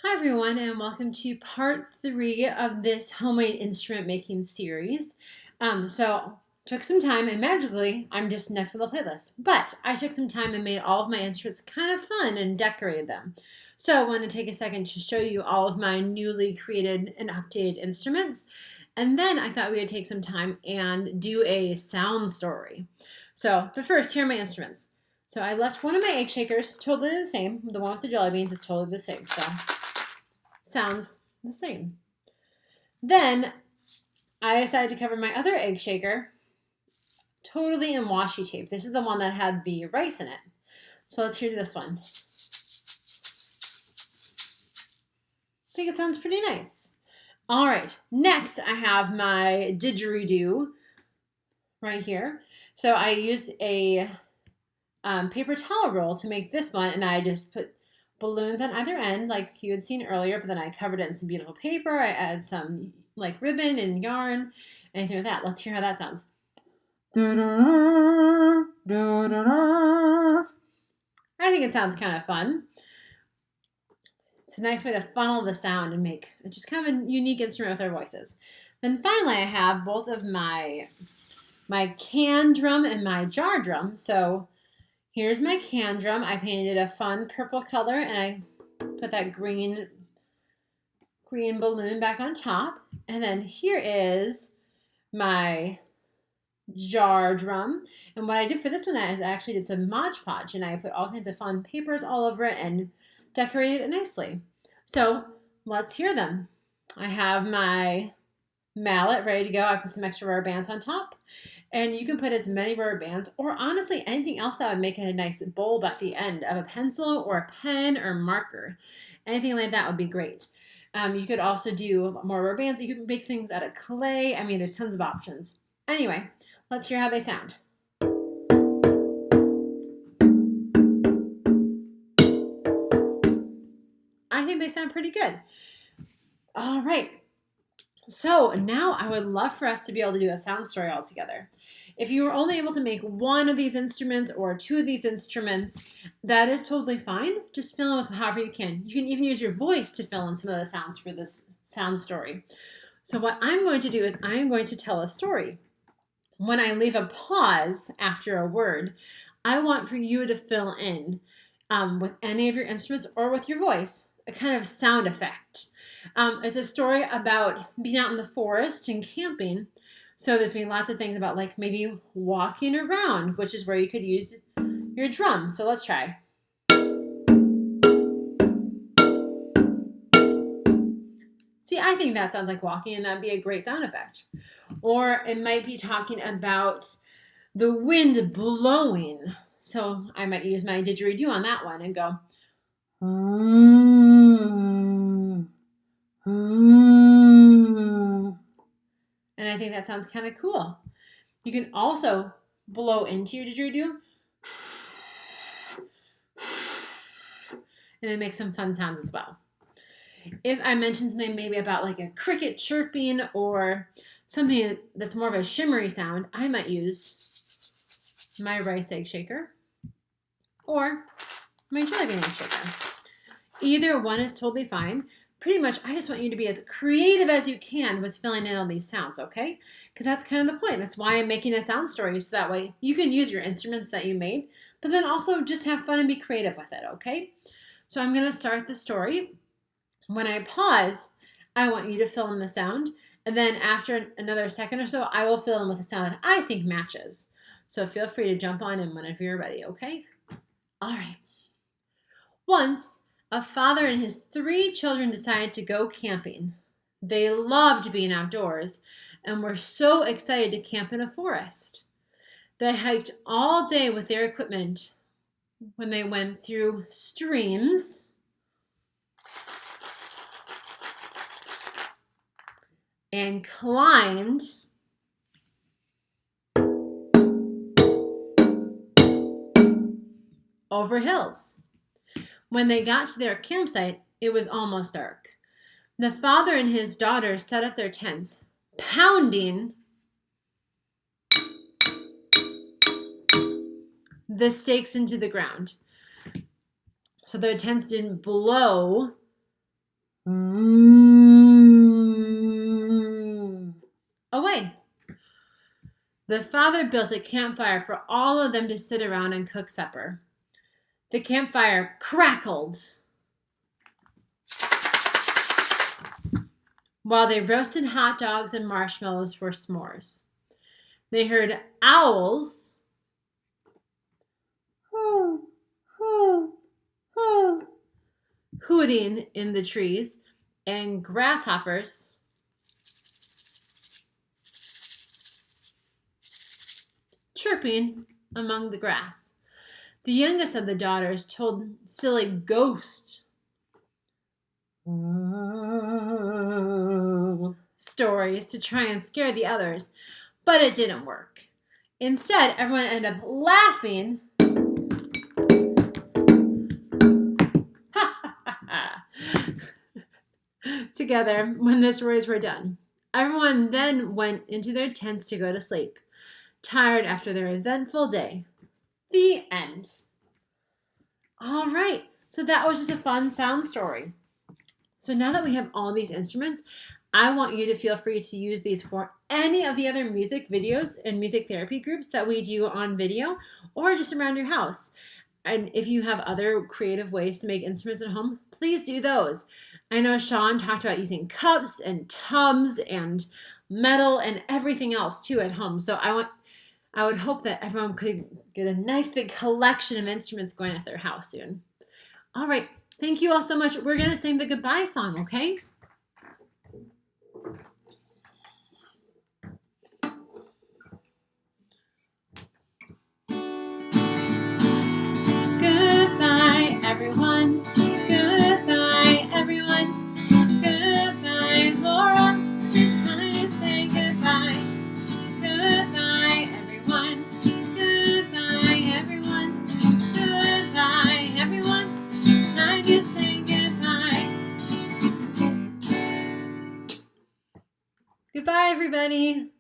Hi everyone, and welcome to part 3 of this homemade instrument making series. Took some time, and magically I'm just next on the playlist. But I took some time and made all of my instruments kind of fun and decorated them. So I want to take a second to show you all of my newly created and updated instruments. And then I thought we would take some time and do a sound story. But first, here are my instruments. So I left one of my egg shakers totally the same. The one with the jelly beans is totally the same. So sounds the same. Then I decided to cover my other egg shaker totally in washi tape. This is the one that had the rice in it. So let's hear this one. I think it sounds pretty nice. All right, next I have my didgeridoo right here. So I used a paper towel roll to make this one, and I just put balloons on either end like you had seen earlier, but then I covered it in some beautiful paper. I added some like ribbon and yarn, anything like that. Let's hear how that sounds. I think it sounds kind of fun. It's a nice way to funnel the sound and make it just kind of a unique instrument with our voices. Then finally I have both of my can drum and my jar drum. So here's my can drum. I painted a fun purple color and I put that green balloon back on top. And then here is my jar drum. And what I did for this one is I actually did some Mod Podge and I put all kinds of fun papers all over it and decorated it nicely. So let's hear them. I have my mallet ready to go. I put some extra rubber bands on top. And you can put as many rubber bands or honestly anything else that would make it a nice bulb at the end of a pencil or a pen or marker. Anything like that would be great. You could also do more rubber bands. You can make things out of clay. I mean, there's tons of options. Anyway, let's hear how they sound. I think they sound pretty good. All right. So now I would love for us to be able to do a sound story all together. If you were only able to make one of these instruments or two of these instruments, that is totally fine. Just fill in with however you can. You can even use your voice to fill in some of the sounds for this sound story. So what I'm going to do is I'm going to tell a story. When I leave a pause after a word, I want for you to fill in with any of your instruments or with your voice, a kind of sound effect. It's a story about being out in the forest and camping. So there's been lots of things about like maybe walking around, which is where you could use your drum. So let's try. See, I think that sounds like walking and that'd be a great sound effect. Or it might be talking about the wind blowing. So I might use my didgeridoo on that one and go. And I think that sounds kind of cool. You can also blow into your didgeridoo. And it makes some fun sounds as well. If I mentioned something maybe about like a cricket chirping or something that's more of a shimmery sound, I might use my rice egg shaker or my jelly bean egg shaker. Either one is totally fine. Pretty much, I just want you to be as creative as you can with filling in all these sounds, okay? Because that's kind of the point. That's why I'm making a sound story, so that way you can use your instruments that you made, but then also just have fun and be creative with it, okay? So I'm going to start the story. When I pause, I want you to fill in the sound, and then after another second or so, I will fill in with a sound that I think matches. So feel free to jump on in whenever you're ready, okay? All right. Once, a father and his 3 children decided to go camping. They loved being outdoors and were so excited to camp in a forest. They hiked all day with their equipment when they went through streams, and climbed over hills. When they got to their campsite, it was almost dark. The father and his daughter set up their tents, pounding the stakes into the ground. So their tents didn't blow away. The father built a campfire for all of them to sit around and cook supper. The campfire crackled while they roasted hot dogs and marshmallows for s'mores. They heard owls hooting in the trees and grasshoppers chirping among the grass. The youngest of the daughters told silly ghost stories to try and scare the others, but it didn't work. Instead, everyone ended up laughing together when the stories were done. Everyone then went into their tents to go to sleep, tired after their eventful day. The end. All right, so that was just a fun sound story. So now that we have all these instruments, I want you to feel free to use these for any of the other music videos and music therapy groups that we do on video or just around your house. And if you have other creative ways to make instruments at home, please do those. I know Sean talked about using cups and tubs and metal and everything else too at home. So I would hope that everyone could get a nice big collection of instruments going at their house soon. All right. Thank you all so much. We're going to sing the goodbye song, okay? Goodbye, everyone. Goodbye, everyone. Goodbye, Laura. It's time to say goodbye. Goodbye, everyone. Goodbye, everyone. Goodbye, everyone. It's time to say goodbye. Goodbye, everybody.